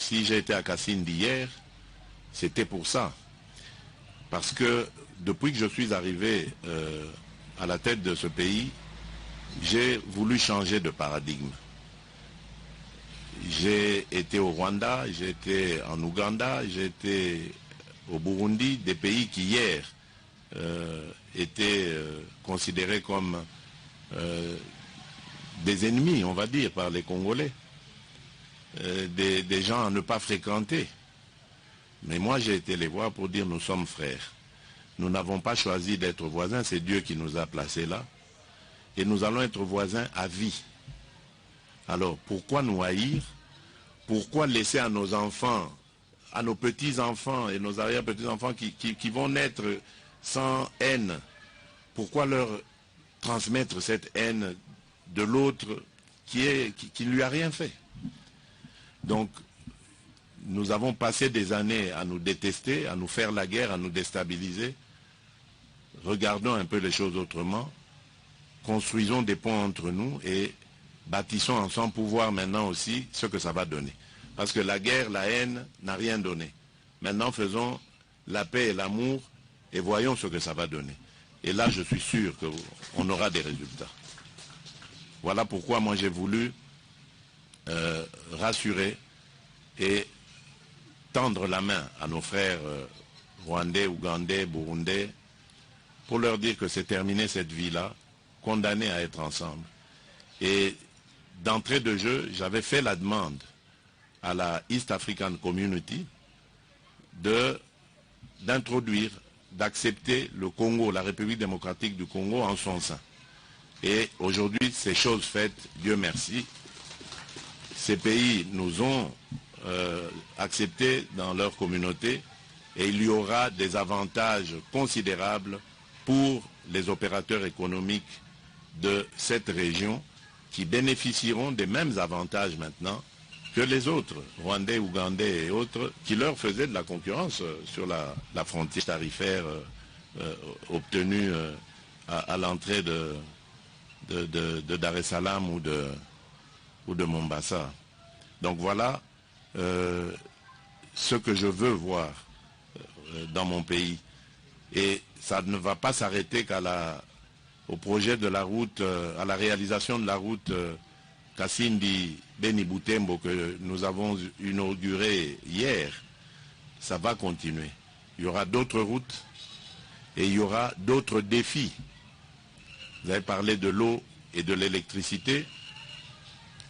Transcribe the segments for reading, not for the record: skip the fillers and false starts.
si j'ai été à Kasindi hier, c'était pour ça. Parce que depuis que je suis arrivé à la tête de ce pays, j'ai voulu changer de paradigme. J'ai été au Rwanda, j'ai été en Ouganda, j'ai été au Burundi, des pays qui hier étaient considérés comme des ennemis, on va dire, par les Congolais, des gens à ne pas fréquenter. Mais moi j'ai été les voir pour dire nous sommes frères. Nous n'avons pas choisi d'être voisins, c'est Dieu qui nous a placés là. Et nous allons être voisins à vie. Alors pourquoi nous haïr? Pourquoi laisser à nos enfants, à nos petits-enfants et nos arrière-petits-enfants qui vont naître sans haine? Pourquoi leur transmettre cette haine de l'autre qui ne lui a rien fait? Donc, nous avons passé des années à nous détester, à nous faire la guerre, à nous déstabiliser. Regardons un peu les choses autrement. Construisons des ponts entre nous et bâtissons ensemble pour voir maintenant aussi ce que ça va donner. Parce que la guerre, la haine n'a rien donné. Maintenant, faisons la paix et l'amour et voyons ce que ça va donner. Et là, je suis sûr qu'on aura des résultats. Voilà pourquoi moi j'ai voulu rassurer et tendre la main à nos frères rwandais, ougandais, burundais, pour leur dire que c'est terminé cette vie-là, condamnés à être ensemble. Et d'entrée de jeu, j'avais fait la demande à la East African Community d'introduire, d'accepter le Congo, la République démocratique du Congo en son sein. Et aujourd'hui, c'est chose faite, Dieu merci. Ces pays nous ont acceptés dans leur communauté et il y aura des avantages considérables pour les opérateurs économiques de cette région qui bénéficieront des mêmes avantages maintenant que les autres, Rwandais, Ougandais et autres, qui leur faisaient de la concurrence sur la frontière tarifaire obtenue à l'entrée de Dar es Salaam ou de Mombasa. Donc voilà ce que je veux voir dans mon pays. Et ça ne va pas s'arrêter au projet de la route, à la réalisation de la route Kasindi-Beni Butembo que nous avons inaugurée hier. Ça va continuer. Il y aura d'autres routes et il y aura d'autres défis. Vous avez parlé de l'eau et de l'électricité.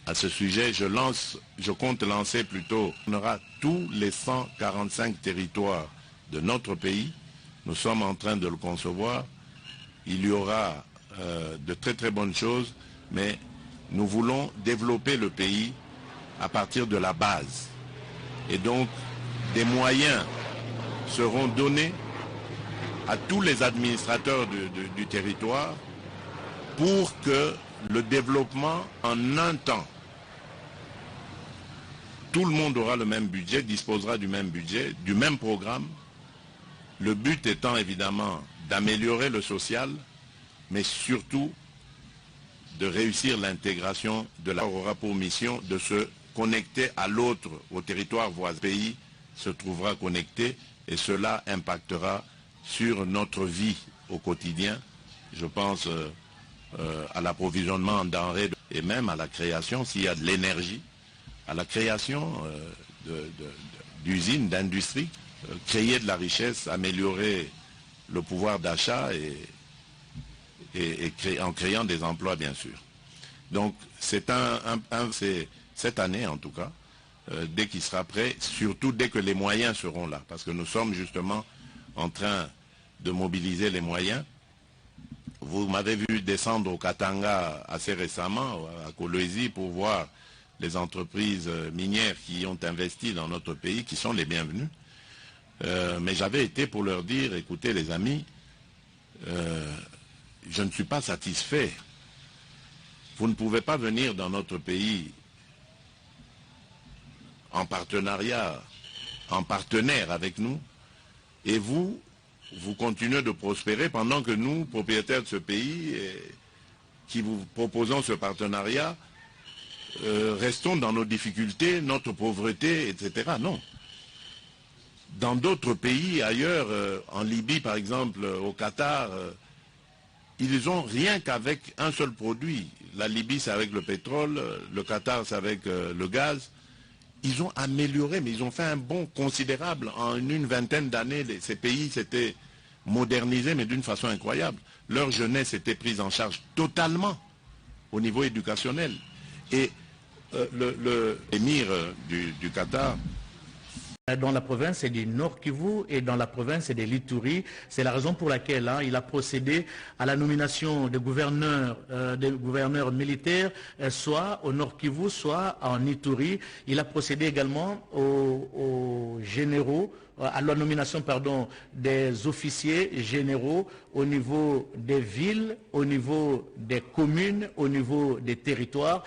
À ce sujet, je compte lancer plutôt, on aura tous les 145 territoires de notre pays. Nous sommes en train de le concevoir. Il y aura de très très bonnes choses, mais nous voulons développer le pays à partir de la base. Et donc, des moyens seront donnés à tous les administrateurs du territoire pour que le développement en un temps, tout le monde aura le même budget, disposera du même budget, du même programme. Le but étant évidemment d'améliorer le social, mais surtout de réussir l'intégration de la aura pour mission de se connecter à l'autre, au territoire voisin. Le pays se trouvera connecté et cela impactera sur notre vie au quotidien. Je pense à l'approvisionnement en denrées et même à la création, s'il y a de l'énergie, à la création d'usines, d'industries, créer de la richesse, améliorer le pouvoir d'achat en créant des emplois bien sûr. Donc c'est c'est cette année en tout cas, dès qu'il sera prêt, surtout dès que les moyens seront là, parce que nous sommes justement en train de mobiliser les moyens. Vous m'avez vu descendre au Katanga assez récemment, à Kolwezi, pour voir les entreprises minières qui ont investi dans notre pays, qui sont les bienvenus. Mais j'avais été pour leur dire, écoutez les amis, je ne suis pas satisfait. Vous ne pouvez pas venir dans notre pays en partenariat, en partenaire avec nous, et vous continuez de prospérer pendant que nous, propriétaires de ce pays, qui vous proposons ce partenariat, restons dans nos difficultés, notre pauvreté, etc. Non. Dans d'autres pays ailleurs, en Libye par exemple, au Qatar, ils ont rien qu'avec un seul produit. La Libye c'est avec le pétrole, le Qatar c'est avec le gaz. Ils ont amélioré, mais ils ont fait un bond considérable. En une vingtaine d'années, ces pays s'étaient modernisés, mais d'une façon incroyable. Leur jeunesse était prise en charge totalement au niveau éducationnel. Et l'émir du Qatar, dans la province du Nord Kivu et dans la province de l'Ituri. C'est la raison pour laquelle il a procédé à la nomination des gouverneurs militaires, soit au Nord Kivu, soit en Ituri. Il a procédé également aux généraux, à la nomination des officiers généraux au niveau des villes, au niveau des communes, au niveau des territoires.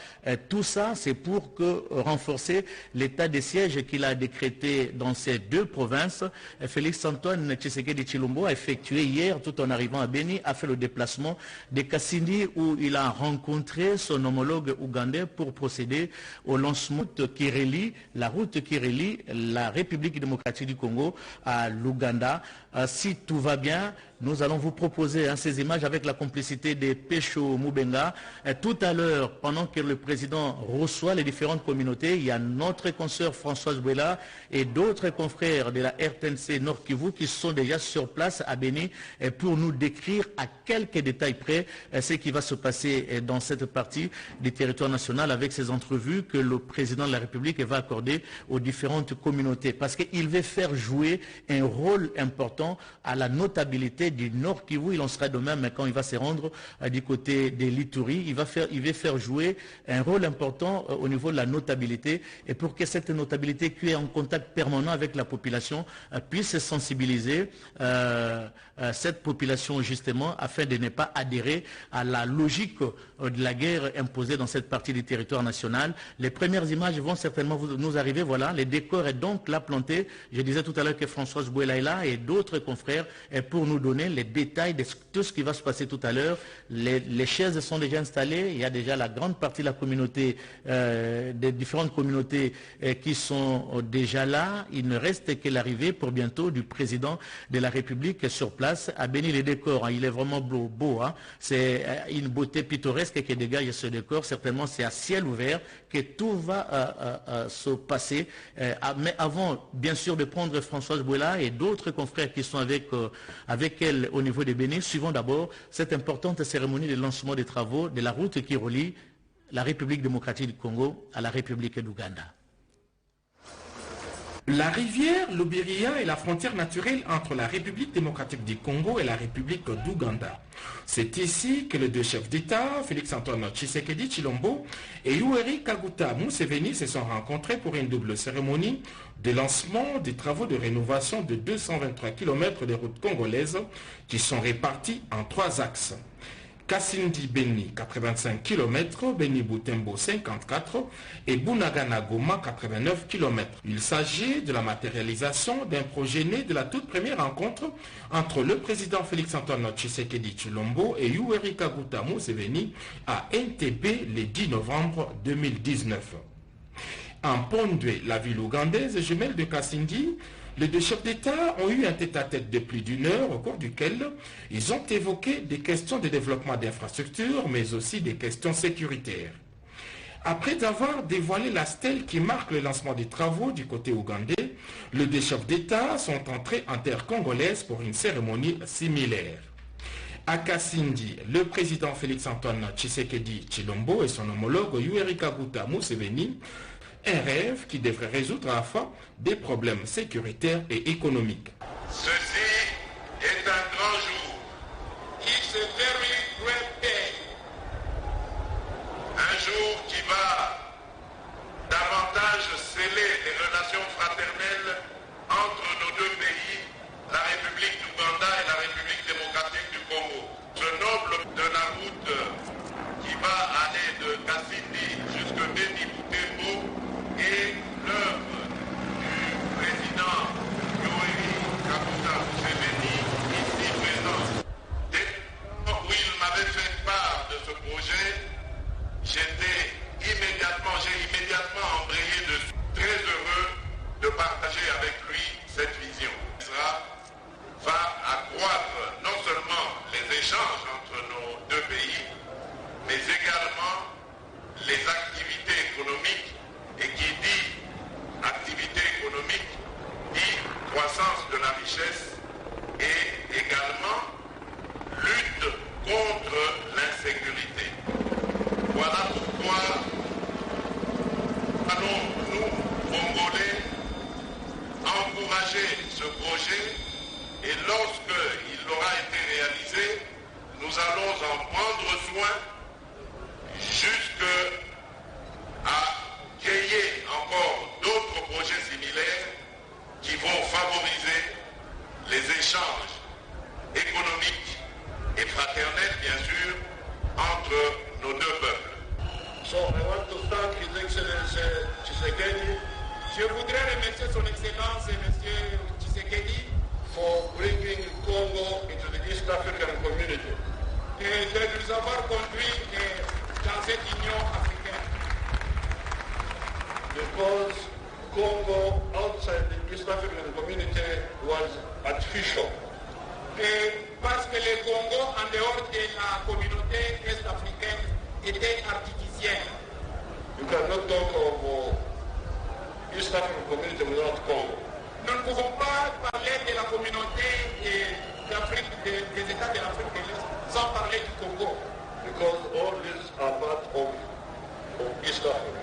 Tout ça, c'est pour renforcer l'état de siège qu'il a décrété dans ces deux provinces. Félix-Antoine Tshisekedi Tshilombo a effectué hier, tout en arrivant à Beni, a fait le déplacement de Kasindi où il a rencontré son homologue ougandais pour procéder au lancement qui relie la route qui relie la République démocratique du Congo à l'Ouganda. Si tout va bien, nous allons vous proposer ces images avec la complicité de Pécho Moubenga. Tout à l'heure, pendant que le président reçoit les différentes communautés, il y a notre consoeur Françoise Bouela et d'autres confrères de la RTNC Nord Kivu qui sont déjà sur place à Beni pour nous décrire à quelques détails près ce qui va se passer dans cette partie du territoire national avec ces entrevues que le président de la République va accorder aux différentes communautés. Parce qu'il veut faire jouer un rôle important à la notabilité du Nord Kivu. Il en sera de même quand il va se rendre du côté de l'Ituri. Il va faire jouer un rôle important au niveau de la notabilité et pour que cette notabilité qui est en contact permanent avec la population puisse sensibiliser cette population justement afin de ne pas adhérer à la logique de la guerre imposée dans cette partie du territoire national. Les premières images vont certainement nous arriver. Voilà, les décors est donc là planté. Je disais tout à l'heure que Françoise Bouela est là et d'autres confrères pour nous donner les détails de tout ce qui va se passer tout à l'heure. Les chaises sont déjà installées. Il y a déjà la grande partie de la communauté, des différentes communautés qui sont déjà là. Il ne reste que l'arrivée pour bientôt du président de la République sur place. À Beni, les décors, il est vraiment beau. C'est une beauté pittoresque qui dégage ce décor. Certainement, c'est à ciel ouvert que tout va se passer. Mais avant, bien sûr, de prendre Françoise Bouela et d'autres confrères qui sont avec elle au niveau de Bénin, suivons d'abord cette importante cérémonie de lancement des travaux de la route qui relie la République démocratique du Congo à la République d'Ouganda. La rivière Lubiriha est la frontière naturelle entre la République démocratique du Congo et la République d'Ouganda. C'est ici que les deux chefs d'État, Félix-Antoine Tshisekedi Tshilombo et Yoweri Kaguta Museveni, se sont rencontrés pour une double cérémonie de lancement des travaux de rénovation de 223 km de routes congolaises qui sont répartis en 3 axes. Kasindi Beni 85 km, Beni Butembo 54 et Bunagana Goma 89 km. Il s'agit de la matérialisation d'un projet né de la toute première rencontre entre le président Félix-Antoine Tshisekedi Tshilombo et Yoweri Kaguta Museveni à Entebbe le 10 novembre 2019. En Pondwe, la ville ougandaise jumelle de Kasindi, les deux chefs d'État ont eu un tête-à-tête de plus d'1 heure au cours duquel ils ont évoqué des questions de développement d'infrastructures, mais aussi des questions sécuritaires. Après avoir dévoilé la stèle qui marque le lancement des travaux du côté ougandais, les deux chefs d'État sont entrés en terre congolaise pour une cérémonie similaire. À Kasindi, le président Félix-Antoine Tshisekedi Tshilombo et son homologue Yoweri Kaguta Museveni, un rêve qui devrait résoudre à la fois des problèmes sécuritaires et économiques. Ceci est un grand jour. It's a very great day. Un jour qui va davantage sceller les relations fraternelles entre nos deux pays, la République d'Ouganda et la République démocratique du Congo. Ce noble de la route qui va aller de Kasindi jusqu'à Beni Butembo et l'œuvre du président Yoweri Kaguta Museveni partager avec lui cette vision. Va accroître non seulement les échanges entre nos deux pays, mais également les activités économiques. Et qui dit activité économique dit croissance de la richesse et également lutte contre l'insécurité. Voilà pourquoi allons nous, Congolais, encourager ce projet et lorsqu'il aura été réalisé, nous allons en prendre soin jusqu'à créer encore d'autres projets similaires qui vont favoriser les échanges économiques et fraternels, bien sûr, entre nos deux peuples. So I want to thank His Excellency Tshisekedi. Je voudrais remercier son Excellence, M. Tshisekedi, for bringing Congo into the East African community. et de nous avoir conduits dans cette union africaine. Because Congo outside the East African community was artificial. Et parce que le Congo, en dehors de la communauté est-africaine, était artificiel. You cannot talk of East African community without Congo. Nous ne pouvons pas parler de la communauté des États de l'Afrique de l'Est sans parler du Congo. Because all these are part of East Africa.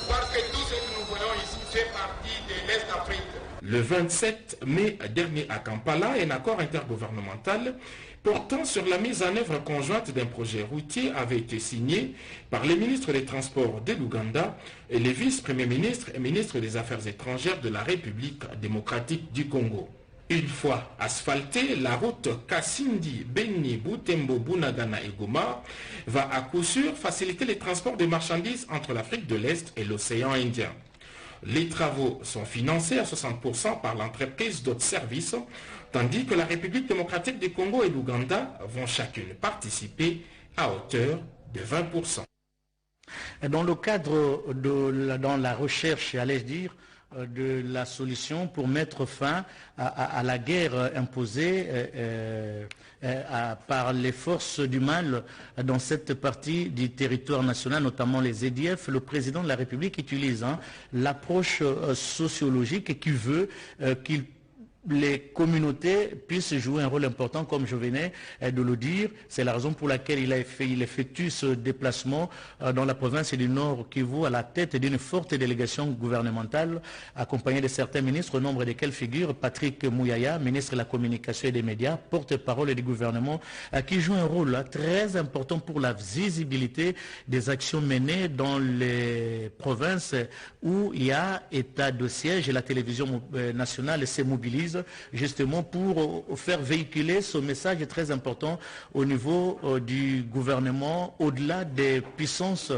Parce que tout ce que nous voyons ici fait partie de l'Est-Afrique. Le 27 mai dernier à Kampala, un accord intergouvernemental portant sur la mise en œuvre conjointe d'un projet routier avait été signé par les ministres des Transports de l'Ouganda et les vice-premiers ministres et ministres des Affaires étrangères de la République démocratique du Congo. Une fois asphaltée, la route Kasindi, Beni, Butembo, Bunagana et Goma va à coup sûr faciliter les transports de marchandises entre l'Afrique de l'Est et l'océan Indien. Les travaux sont financés à 60% par l'entreprise d'autres services, tandis que la République démocratique du Congo et l'Ouganda vont chacune participer à hauteur de 20%. Dans le cadre dans la recherche, allais-je dire, de la solution pour mettre fin à la guerre imposée par les forces du mal dans cette partie du territoire national, notamment les EDF, le président de la République utilise l'approche sociologique qui veut qu'il les communautés puissent jouer un rôle important, comme je venais de le dire. C'est la raison pour laquelle il effectue ce déplacement dans la province du Nord Kivu à la tête d'une forte délégation gouvernementale accompagnée de certains ministres, au nombre desquels figure Patrick Mouyaya, ministre de la Communication et des Médias, porte-parole du gouvernement, qui joue un rôle très important pour la visibilité des actions menées dans les provinces où il y a état de siège et la télévision nationale se mobilise justement pour faire véhiculer ce message très important au niveau du gouvernement, au-delà des puissances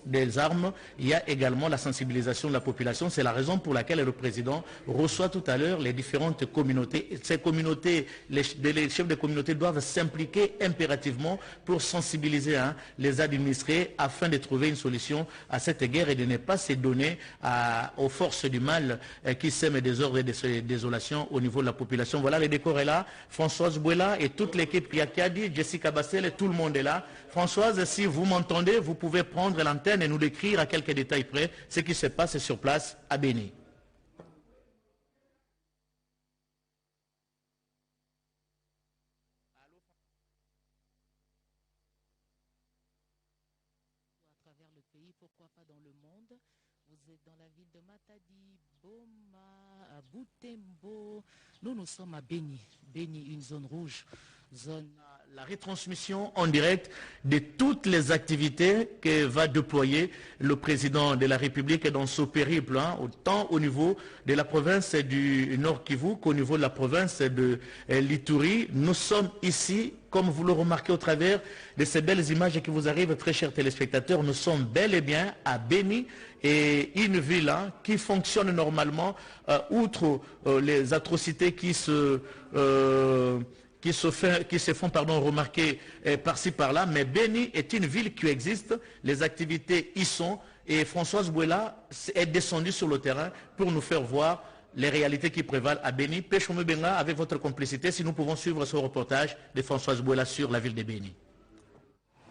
des armes, il y a également la sensibilisation de la population. C'est la raison pour laquelle le président reçoit tout à l'heure les différentes communautés. Ces communautés, les chefs de communauté doivent s'impliquer impérativement pour sensibiliser les administrés afin de trouver une solution à cette guerre et de ne pas se donner aux forces du mal qui sèment des ordres et des désolations au niveau de la population. Voilà, le décor est là. Françoise Bouela et toute l'équipe qui a dit, Jessica Bassel, tout le monde est là. Françoise, si vous m'entendez, vous pouvez prendre l'antenne et nous décrire à quelques détails près ce qui se passe sur place à Beni. À travers le pays, pourquoi pas dans le monde. Vous êtes dans la ville de Matadi, Boma, à Butembo. Nous sommes à Beni. Beni, une zone rouge. La retransmission en direct de toutes les activités que va déployer le président de la République dans ce périple, autant au niveau de la province du Nord Kivu qu'au niveau de la province de l'Ituri. Nous sommes ici, comme vous le remarquez au travers de ces belles images qui vous arrivent, très chers téléspectateurs, nous sommes bel et bien à Beni, et une ville qui fonctionne normalement, outre les atrocités qui se font remarquer par-ci par-là, mais Beni est une ville qui existe, les activités y sont, et Françoise Bouela est descendue sur le terrain pour nous faire voir les réalités qui prévalent à Béni. Pêchons Benga, avec votre complicité, si nous pouvons suivre ce reportage de Françoise Bouela sur la ville de Béni.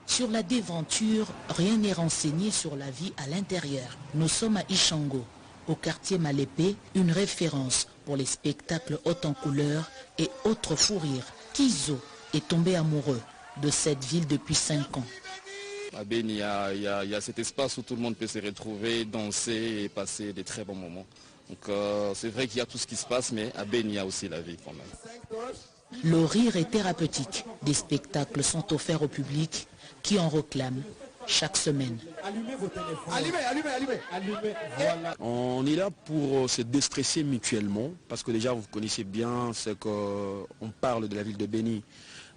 Sur la déventure, rien n'est renseigné sur la vie à l'intérieur. Nous sommes à Ishango, au quartier Malépé, une référence pour les spectacles haute en couleurs et autres fous rires. Kizo est tombé amoureux de cette ville depuis 5 ans. À Béni, il y a cet espace où tout le monde peut se retrouver, danser et passer des très bons moments. Donc c'est vrai qu'il y a tout ce qui se passe, mais à Béni, il y a aussi la vie quand même. Le rire est thérapeutique. Des spectacles sont offerts au public qui en réclament chaque semaine. Allumez vos téléphones. Allumez. Voilà. On est là pour se déstresser mutuellement, parce que déjà vous connaissez bien ce qu'on parle de la ville de Béni.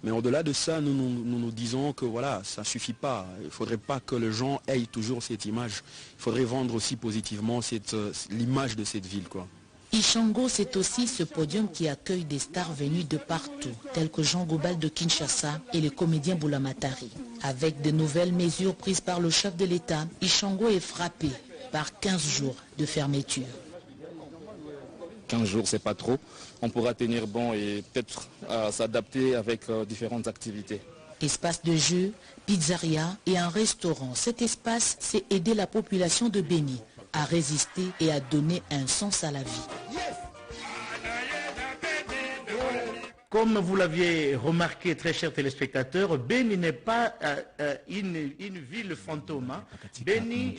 Mais au-delà de ça, nous disons que voilà, ça ne suffit pas. Il ne faudrait pas que les gens aient toujours cette image. Il faudrait vendre aussi positivement l'image de cette ville, quoi. Ishango, c'est aussi ce podium qui accueille des stars venus de partout, tels que Jean Gobal de Kinshasa et le comédien Boulamatari. Avec de nouvelles mesures prises par le chef de l'État, Ishango est frappé par 15 jours de fermeture. 15 jours, c'est pas trop. On pourra tenir bon et peut-être s'adapter avec différentes activités. Espace de jeu, pizzeria et un restaurant. Cet espace, c'est aider la population de Béni à résister et à donner un sens à la vie. Comme vous l'aviez remarqué, très chers téléspectateurs, Béni n'est pas une ville fantôme. Béni,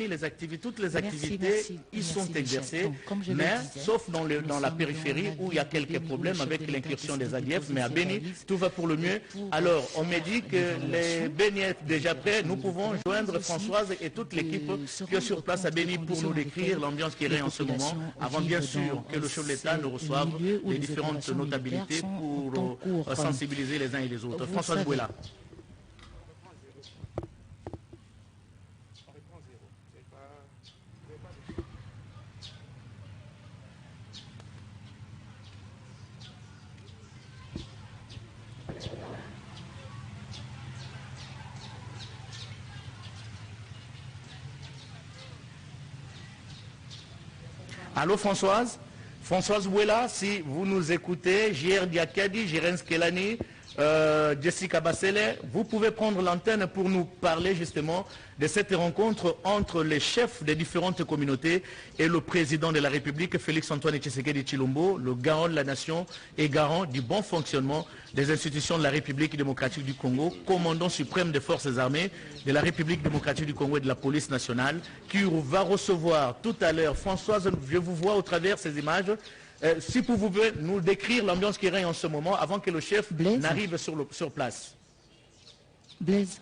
les activités, toutes les activités y sont exercées, mais sauf dans la périphérie où il y a quelques problèmes avec l'incursion des ADF, mais à Béni, tout va pour le mieux. Alors, on me dit que les Béni est déjà prêts. Nous pouvons joindre Françoise et toute l'équipe qui est sur place à Béni pour nous décrire l'ambiance qui règne en ce moment, avant bien sûr que le chef de l'État nous reçoive les différentes notabilités pour sensibiliser les uns et les autres. François Bouela. Allô Françoise? Françoise Bouela, si vous nous écoutez, J.R. Diakadi, Jérens Kelani, Jessica Bassele, vous pouvez prendre l'antenne pour nous parler justement de cette rencontre entre les chefs des différentes communautés et le président de la République, Félix-Antoine Tshisekedi Tshilombo, le garant de la nation et garant du bon fonctionnement des institutions de la République démocratique du Congo, commandant suprême des forces armées de la République démocratique du Congo et de la police nationale, qui va recevoir tout à l'heure. Françoise, je vous vois au travers ces images. Si vous pouvez nous décrire l'ambiance qui règne en ce moment avant que le chef n'arrive sur place. Blaise.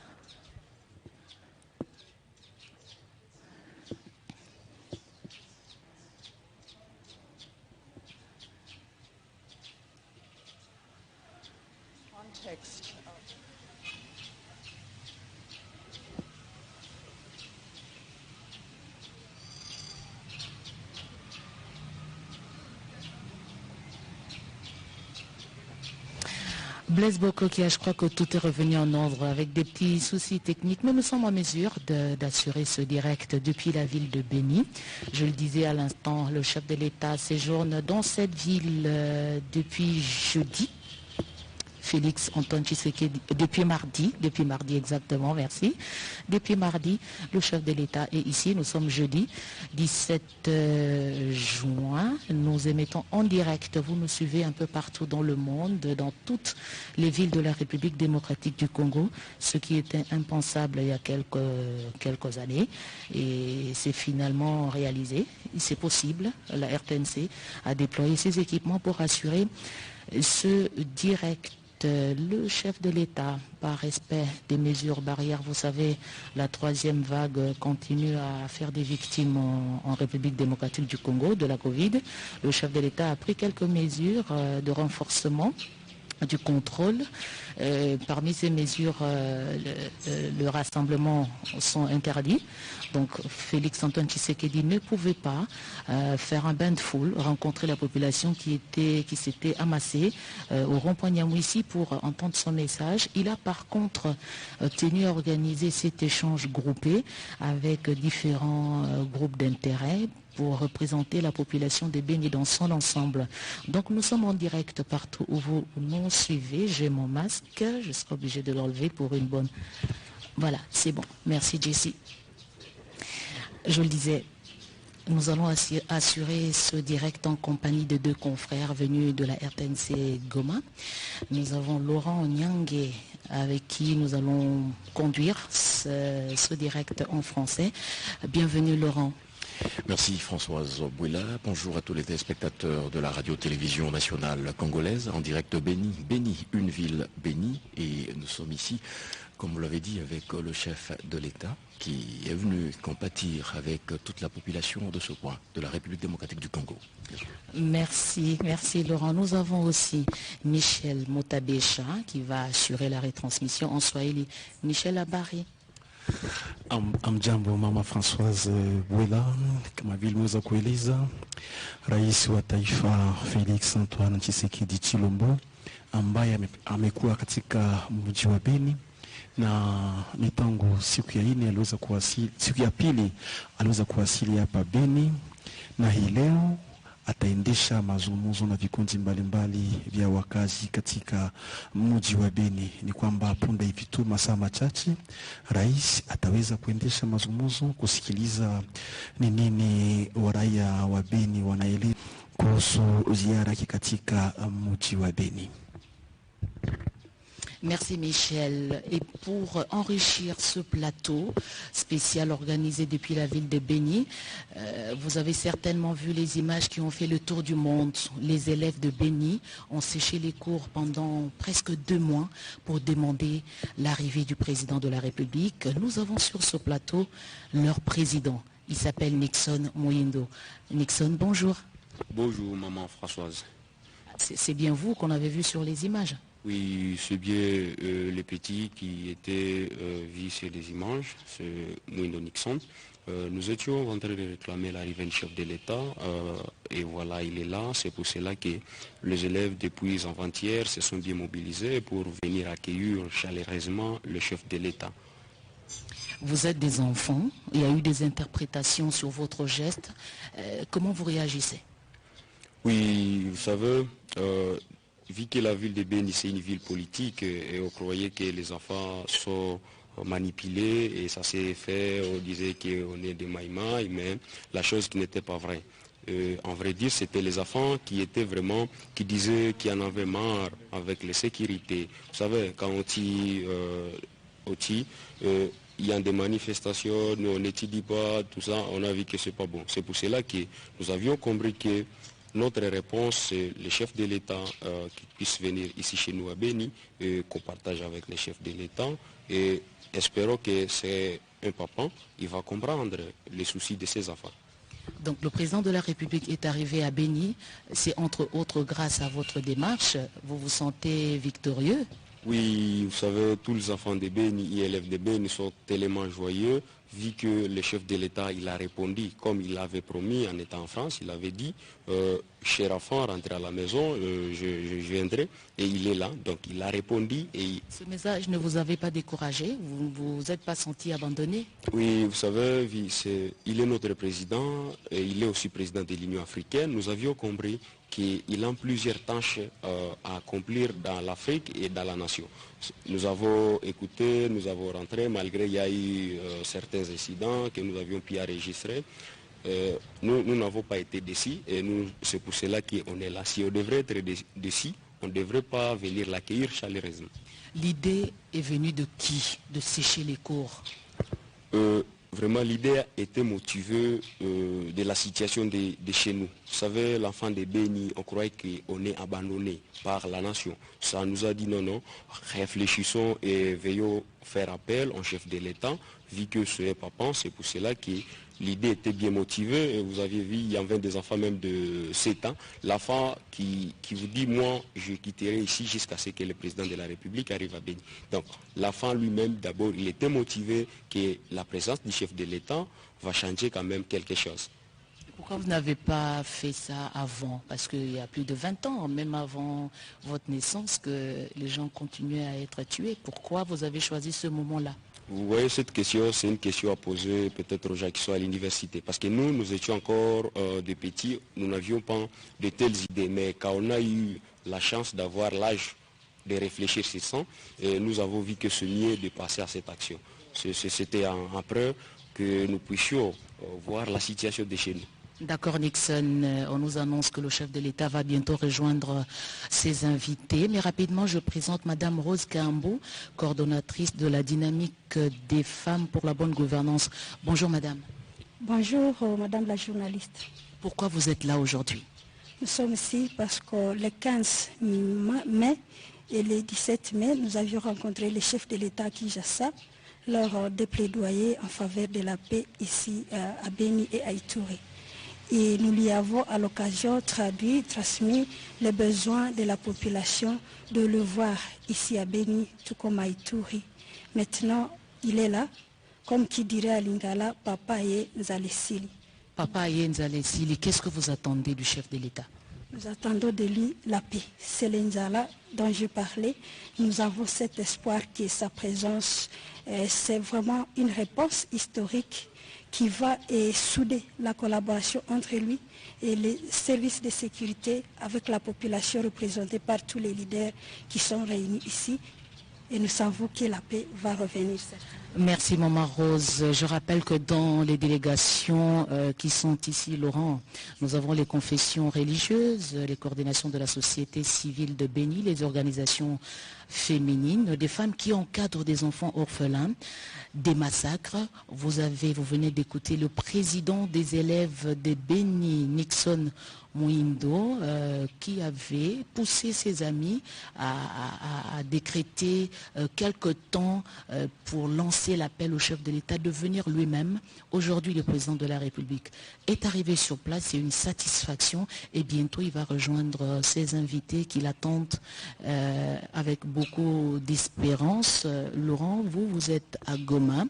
Blaise Bokokia, je crois que tout est revenu en ordre avec des petits soucis techniques, mais nous sommes en mesure d'assurer ce direct depuis la ville de Béni. Je le disais à l'instant, le chef de l'État séjourne dans cette ville depuis jeudi. Félix-Antoine Tshisekedi, depuis mardi exactement, merci. Depuis mardi, le chef de l'État est ici, nous sommes jeudi 17 juin, nous émettons en direct, vous nous suivez un peu partout dans le monde, dans toutes les villes de la République démocratique du Congo, ce qui était impensable il y a quelques années, et c'est finalement réalisé, c'est possible, la RTNC a déployé ses équipements pour assurer ce direct. Le chef de l'État, par respect des mesures barrières, vous savez, la troisième vague continue à faire des victimes en République démocratique du Congo de la Covid. Le chef de l'État a pris quelques mesures de renforcement du contrôle. Parmi ces mesures, le rassemblement sont interdits. Donc Félix Antoine Tshisekedi ne pouvait pas faire un bain de foule, rencontrer la population qui s'était amassée au rond-point Nyamwisi pour entendre son message. Il a par contre tenu à organiser cet échange groupé avec différents groupes d'intérêt pour représenter la population de Béni dans son ensemble. Donc nous sommes en direct partout où vous nous suivez. J'ai mon masque, je serai obligé de l'enlever pour une bonne... Voilà, c'est bon. Merci Jessie. Je le disais, nous allons assurer ce direct en compagnie de deux confrères venus de la RTNC Goma. Nous avons Laurent Nyangue avec qui nous allons conduire ce direct en français. Bienvenue Laurent. Merci Françoise Bouila. Bonjour à tous les téléspectateurs de la radio-télévision nationale congolaise en direct de Béni. Béni, une ville bénie. Et nous sommes ici, comme vous l'avez dit, avec le chef de l'État qui est venu compatir avec toute la population de ce coin, de la République démocratique du Congo. Merci Laurent. Nous avons aussi Michel Motabesha qui va assurer la retransmission en Swahili. Michel Abari. Amjambo mama Françoise Bouila, kama vile mweza kueleza rais wa taifa Felix Antoine Tshisekedi Tshilombo ambaye amekuwa katika mji wa Beni na ni tangu siku ya pili aliweza kuwasili hapa Beni, na hii leo ataendesha mazungumzo na vikundi mbalimbali vya wakazi katika mji wa Beni. Ni kwamba punde hivi tu masaa machache rais ataweza kuendesha mazungumzo, kusikiliza ni nini waraia wa Beni wanaeleza kuhusu ziara yake katika mji wa Beni. Merci Michel. Et pour enrichir ce plateau spécial organisé depuis la ville de Béni, vous avez certainement vu les images qui ont fait le tour du monde. Les élèves de Béni ont séché les cours pendant presque 2 mois pour demander l'arrivée du président de la République. Nous avons sur ce plateau leur président. Il s'appelle Nixon Mwindo. Nixon, bonjour. Bonjour maman Françoise. C'est bien vous qu'on avait vu sur les images. Oui, c'est bien les petits qui étaient vus sur les images, c'est Mwindo Nixon. Nous étions en train de réclamer l'arrivée du chef de l'État et voilà, il est là. C'est pour cela que les élèves depuis avant-hier se sont bien mobilisés pour venir accueillir chaleureusement le chef de l'État. Vous êtes des enfants, il y a eu des interprétations sur votre geste. Comment vous réagissez? Oui, vous savez, vu que la ville de Béni c'est une ville politique et on croyait que les enfants sont manipulés et ça s'est fait, on disait qu'on est des maïmaï, mais la chose qui n'était pas vraie. En vrai dire, c'était les enfants qui disaient qu'ils en avaient marre avec les sécurités. Vous savez, quand il y a des manifestations, nous on n'étudie pas, tout ça, on a vu que c'est pas bon. C'est pour cela que nous avions compris que notre réponse, c'est le chef de l'État qui puisse venir ici chez nous à Béni et qu'on partage avec le chef de l'État. Et espérons que c'est un papa, il va comprendre les soucis de ses enfants. Donc le président de la République est arrivé à Béni. C'est entre autres grâce à votre démarche. Vous vous sentez victorieux? Oui, vous savez, tous les enfants de Béni et élèves de Béni sont tellement joyeux, vu que le chef de l'État il a répondu comme il l'avait promis en étant en France. Il avait dit, cher enfant, rentrez à la maison, je viendrai, et il est là. Donc il a répondu. Ce message ne vous avait pas découragé? Vous ne vous êtes pas senti abandonné? Oui, vous savez, il est notre président, et il est aussi président de l'Union africaine. Nous avions compris qu'il a plusieurs tâches à accomplir dans l'Afrique et dans la nation. Nous avons écouté, nous avons rentré, malgré il y a eu certains incidents que nous avions pu enregistrer. Nous n'avons pas été déçus et c'est pour cela qu'on est là. Si on devrait être déçus, on ne devrait pas venir l'accueillir chaleureusement. L'idée est venue de qui, de sécher les cours? Vraiment, l'idée était motivée de la situation de chez nous. Vous savez, l'enfant de Béni, on croyait qu'on est abandonné par la nation. Ça nous a dit non, réfléchissons et veillons faire appel au chef de l'État, vu que ce n'est pas papa. C'est pour cela que l'idée était bien motivée. Et vous aviez vu, il y avait des enfants même de 7 ans. L'enfant qui vous dit, moi, je quitterai ici jusqu'à ce que le président de la République arrive à Béni. Donc, l'enfant lui-même, d'abord, il était motivé que la présence du chef de l'État va changer quand même quelque chose. Pourquoi vous n'avez pas fait ça avant? Parce qu'il y a plus de 20 ans, même avant votre naissance, que les gens continuaient à être tués. Pourquoi vous avez choisi ce moment-là? Vous voyez, cette question, c'est une question à poser peut-être aux gens qui sont à l'université. Parce que nous étions encore des petits, nous n'avions pas de telles idées. Mais quand on a eu la chance d'avoir l'âge de réfléchir sur ça, et nous avons vu que c'est mieux de passer à cette action. C'était après que nous puissions voir la situation de chez nous. D'accord, Nixon, on nous annonce que le chef de l'État va bientôt rejoindre ses invités. Mais rapidement, je présente Madame Rose Kambo, coordonnatrice de la dynamique des femmes pour la bonne gouvernance. Bonjour Madame. Bonjour Madame la journaliste. Pourquoi vous êtes là aujourd'hui? Nous sommes ici parce que le 15 mai et le 17 mai, nous avions rencontré le chef de l'État à Kinshasa lors des plaidoyers en faveur de la paix ici à Béni et à Ituri. Et nous lui avons à l'occasion transmis les besoins de la population de le voir ici à Béni, tout comme à Ituri. Maintenant, il est là, comme qui dirait à Lingala, Papa Aye Nzalesili. Papa Aye Nzalesili, qu'est-ce que vous attendez du chef de l'État? Nous attendons de lui la paix. C'est l'Inzala dont je parlais. Nous avons cet espoir que sa présence, c'est vraiment une réponse historique qui va souder la collaboration entre lui et les services de sécurité avec la population représentée par tous les leaders qui sont réunis ici. Et nous savons que la paix va revenir. Merci Maman Rose. Je rappelle que dans les délégations qui sont ici, Laurent, nous avons les confessions religieuses, les coordinations de la société civile de Béni, les organisations féminines, des femmes qui encadrent des enfants orphelins, des massacres. Vous venez d'écouter le président des élèves de Béni, Nixon Mouindo, qui avait poussé ses amis à décréter quelque temps pour lancer l'appel au chef de l'État de venir lui-même. Aujourd'hui, le président de la République est arrivé sur place, c'est une satisfaction et bientôt il va rejoindre ses invités qui l'attendent avec beaucoup d'espérance. Laurent, vous êtes à Goma.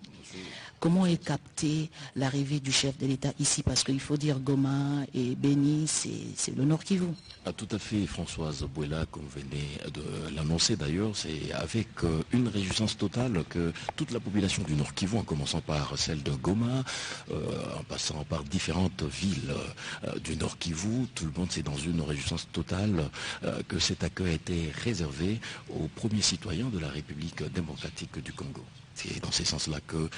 Comment est captée l'arrivée du chef de l'État ici? Parce qu'il faut dire Goma et Béni, c'est le Nord Kivu. Ah, tout à fait, Françoise Bouela, comme vous venez de l'annoncer d'ailleurs, c'est avec une réjouissance totale que toute la population du Nord Kivu, en commençant par celle de Goma, en passant par différentes villes du Nord Kivu, tout le monde c'est dans une réjouissance totale que cet accueil a été réservé aux premiers citoyens de la République démocratique du Congo. C'est dans ce sens-là que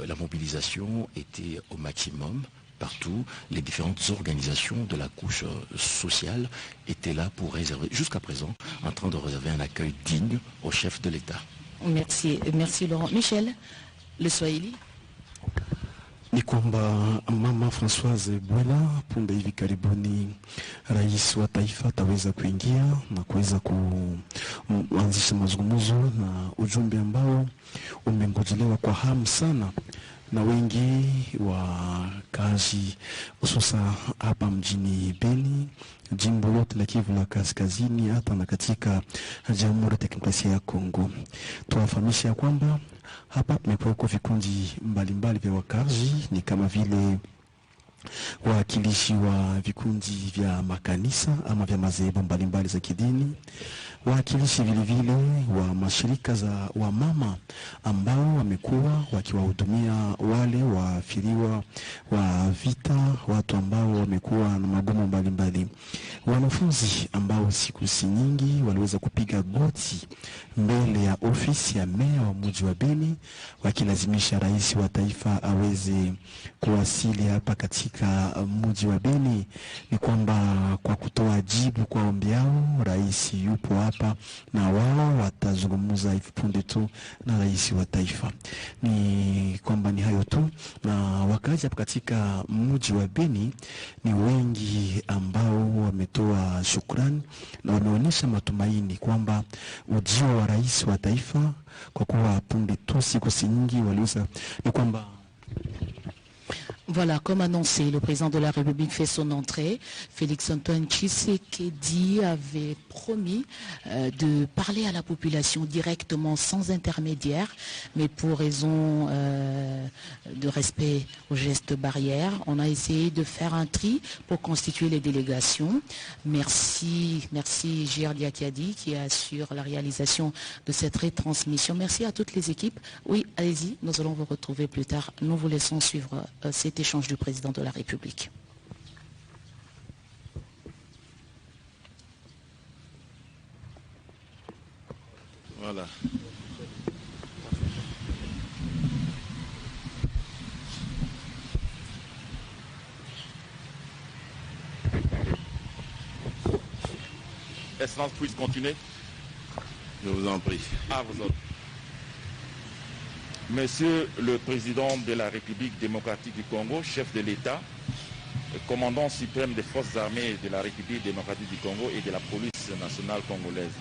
la mobilisation était au maximum partout. Les différentes organisations de la couche sociale étaient là pour réserver, jusqu'à présent, en train de réserver un accueil digne au chef de l'État. Merci Laurent. Michel, le Swahili. Ni kwamba Mama Françoise Bwela punde hivi karibuni rais wa taifa ataweza kuingia na kuweza kuanzisha mazungumzo na ujumbe ambao umengojelewa kwa hamu sana na wengi wa kazi hususa hapa mjini Beni, jimbo lote la Kivu la Kaskazini, hata na katika Jamhuri ya Kidemokrasia ya Kongo. Tuwafahamisha ya kwamba hapa tumekuwa vikundi mbalimbali vya wakazi, ni kama vile wawakilishi wa vikundi vya makanisa ama vya madhehebu mbalimbali za kidini, wawakilishi vile vile wa mashirika za wamama ambao wamekuwa wakiwahudumia wale waafiriwa wa vita, watu ambao wamekuwa na magumu mbalimbali, wanafunzi ambao siku si nyingi waliweza kupiga goti mbele ya ofisi ya meya wa mji wa Beni wakilazimisha rais wa taifa aweze kuwasili hapa katika mji wa Beni. Ni kwamba kwa kutoa jibu kwa ombi yao, rais yupo hapa na wao watazungumza hivi punde tu na rais wa taifa. Ni kwamba ni hayo tu, na wakazi hapa katika mji wa Beni ni wengi ambao wametoa shukrani na wameonyesha matumaini kwamba ujio wa rais wa taifa, kwa kuwa punde tu siku si nyingi waliweza, ni kwamba Voilà, comme annoncé, le président de la République fait son entrée. Félix-Antoine Tshisekedi avait promis de parler à la population directement, sans intermédiaire, mais pour raison de respect aux gestes barrières, on a essayé de faire un tri pour constituer les délégations. Merci Gérard Diakadi qui assure la réalisation de cette retransmission. Merci à toutes les équipes. Oui, allez-y, nous allons vous retrouver plus tard. Nous vous laissons suivre cet échange du président de la République. Voilà. Excellence, puisse continuer. Je vous en prie. À vous autres. Monsieur le Président de la République démocratique du Congo, chef de l'État, commandant suprême des forces armées de la République démocratique du Congo et de la police nationale congolaise.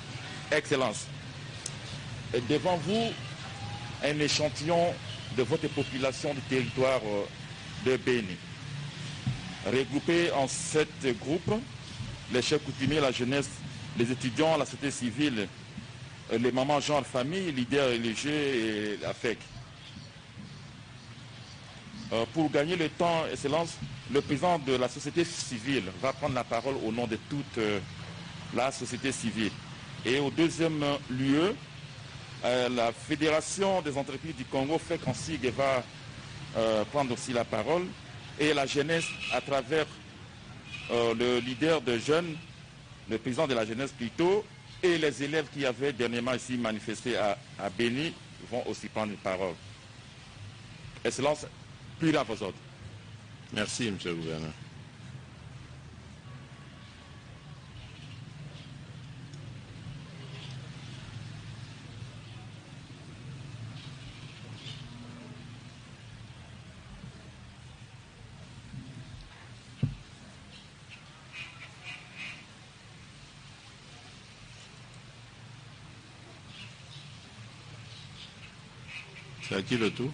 Excellence, devant vous, un échantillon de votre population du territoire de Béni. Regroupés en 7 groupes, les chefs coutumiers, la jeunesse, les étudiants, la société civile, les mamans genre famille, leaders religieux et la FEC. Pour gagner le temps, Excellence, le président de la société civile va prendre la parole au nom de toute la société civile. Et au deuxième lieu, la Fédération des entreprises du Congo, FEC en SIG, va prendre aussi la parole. Et la jeunesse, à travers le leader de jeunes, le président de la jeunesse plutôt, et les élèves qui avaient dernièrement ici manifesté à Béni, vont aussi prendre la parole. Excellence, plus à vos autres. Merci, monsieur le gouverneur. C'est à qui le tour?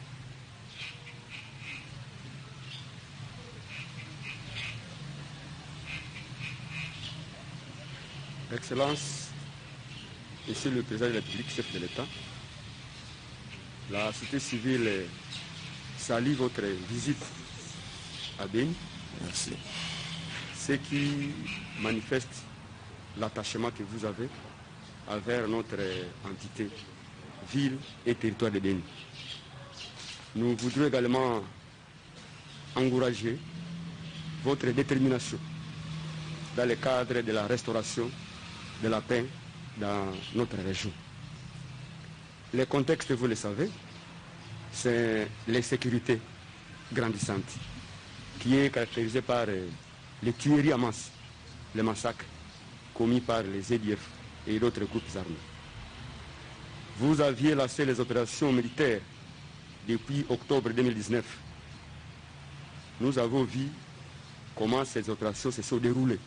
Excellence, Monsieur le Président de la République, chef de l'État, la société civile salue votre visite à Béni. Merci. Ce qui manifeste l'attachement que vous avez envers notre entité, ville et territoire de Béni. Nous voudrions également encourager votre détermination dans le cadre de la restauration de la paix dans notre région. Le contexte, vous le savez, c'est l'insécurité grandissante qui est caractérisée par les tueries en masse, les massacres commis par les EDF et d'autres groupes armés. Vous aviez lancé les opérations militaires depuis octobre 2019. Nous avons vu comment ces opérations se sont déroulées.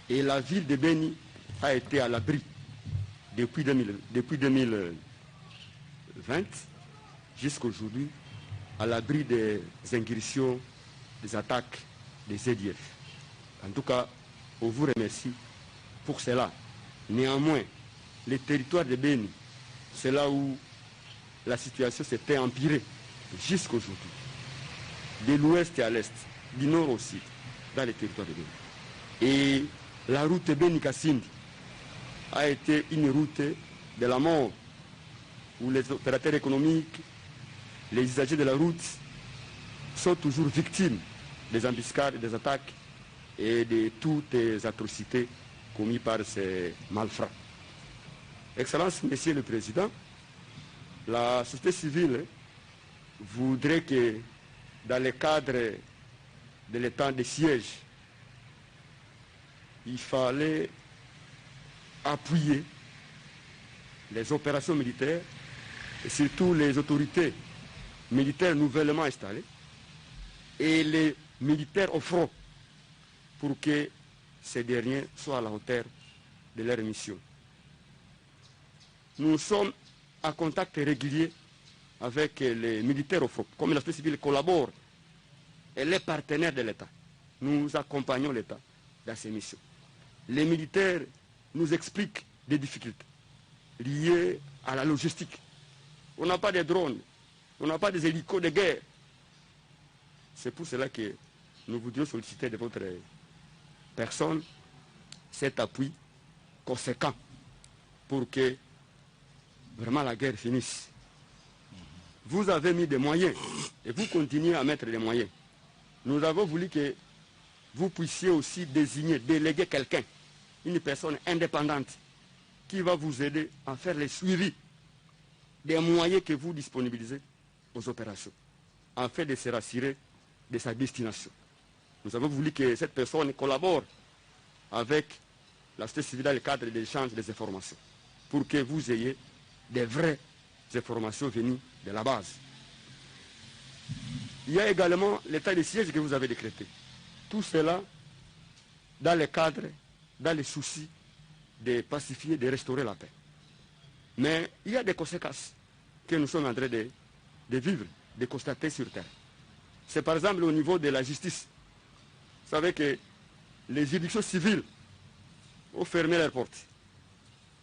Et la ville de Béni a été à l'abri depuis 2020 jusqu'à aujourd'hui, à l'abri des incursions, des attaques des EDF. En tout cas, on vous remercie pour cela. Néanmoins, le territoire de Béni, c'est là où la situation s'était empirée jusqu'à aujourd'hui. De l'ouest à l'est, du nord au sud, dans le territoire de Béni. Et la route Béni-Kassindi a été une route de la mort, où les opérateurs économiques, les usagers de la route sont toujours victimes des embuscades, des attaques et de toutes les atrocités commises par ces malfrats. Excellence, Monsieur le Président, la société civile voudrait que dans le cadre de l'état de siège, il fallait appuyer les opérations militaires et surtout les autorités militaires nouvellement installées et les militaires au front pour que ces derniers soient à la hauteur de leur mission. Nous sommes en contact régulier avec les militaires au front. Comme la société civile collabore elle est partenaire de l'État. Nous accompagnons l'État dans ses missions. Les militaires nous expliquent des difficultés liées à la logistique. On n'a pas de drones, on n'a pas des hélicos de guerre. C'est pour cela que nous voudrions solliciter de votre personne cet appui conséquent pour que vraiment la guerre finisse. Vous avez mis des moyens et vous continuez à mettre des moyens. Nous avons voulu que vous puissiez aussi désigner, déléguer quelqu'un, une personne indépendante qui va vous aider à faire le suivi des moyens que vous disponibilisez aux opérations, afin de se rassurer de sa destination. Nous avons voulu que cette personne collabore avec la société civile dans le cadre de l'échange des informations, pour que vous ayez des vraies informations venues de la base. Il y a également l'état de siège que vous avez décrété. Tout cela dans le cadre, dans les soucis de pacifier, de restaurer la paix. Mais il y a des conséquences que nous sommes en train de vivre, de constater sur terre. C'est par exemple au niveau de la justice. Vous savez que les juridictions civiles ont fermé leurs portes,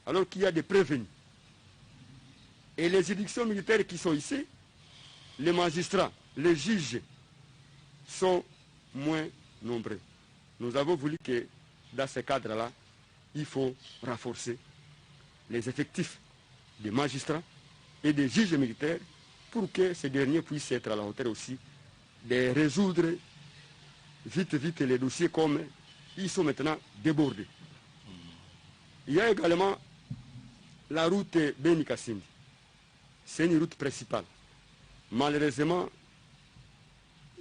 alors qu'il y a des prévenus. Et les juridictions militaires qui sont ici, les magistrats, les juges, sont moins nombreux. Nous avons voulu que dans ce cadre-là, il faut renforcer les effectifs des magistrats et des juges militaires pour que ces derniers puissent être à la hauteur aussi de résoudre vite les dossiers comme ils sont maintenant débordés. Il y a également la route Beni-Kasindi. C'est une route principale, malheureusement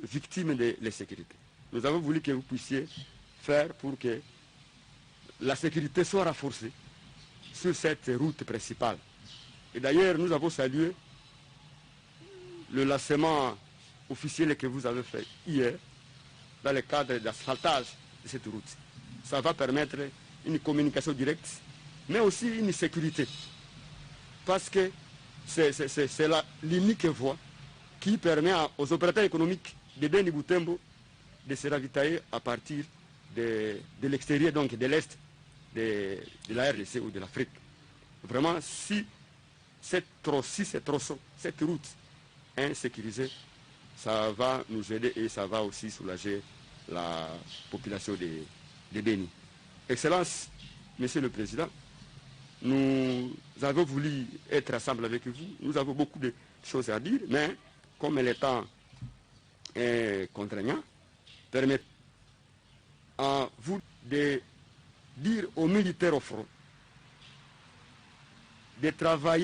victime de l'insécurité. Nous avons voulu que vous puissiez faire pour que la sécurité soit renforcée sur cette route principale. Et d'ailleurs, nous avons salué le lancement officiel que vous avez fait hier dans le cadre d'asphaltage de cette route. Ça va permettre une communication directe, mais aussi une sécurité. Parce que c'est l'unique voie qui permet aux opérateurs économiques de Beni Butembo de se ravitailler à partir de l'extérieur, donc de l'Est de la RDC ou de l'Afrique. Vraiment, si cette route est insécurisée, ça va nous aider et ça va aussi soulager la population de Beni. Excellence, Monsieur le Président, nous avons voulu être ensemble avec vous. Nous avons beaucoup de choses à dire, mais comme le temps est contraignant, permettez à vous de dire aux militaires au front de travailler